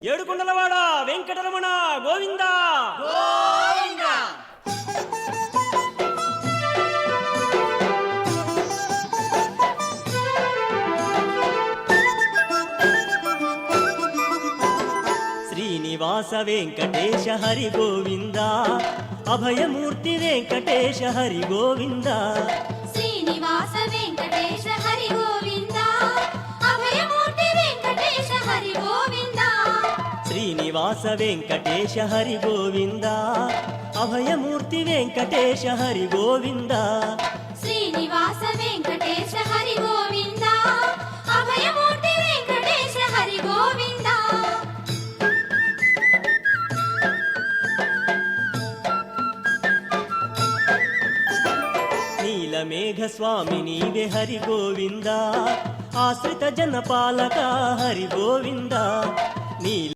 ఏడుకొండలవాడ వెంకటరమణ గోవింద గోవింద. శ్రీనివాస వెంకటేశ హరి గోవింద అభయమూర్తి వెంకటేశ హరి గోవింద శ్రీనివాస వెంకటేశ హరి గోవింద అభయమూర్తి వెంకటేశ హరి గోవింద శ్రీనివాస వెంకటేశ హరి గోవింద అభయమూర్తి వెంకటేశ హరి గోవింద శ్రీనివాస వెంకటేశ హరి గోవింద అభయమూర్తి వెంకటేశ హరి గోవింద నీలమేఘ స్వామి నీవే హరి గోవింద ఆశ్రిత జనపాలక హరి గోవింద నీల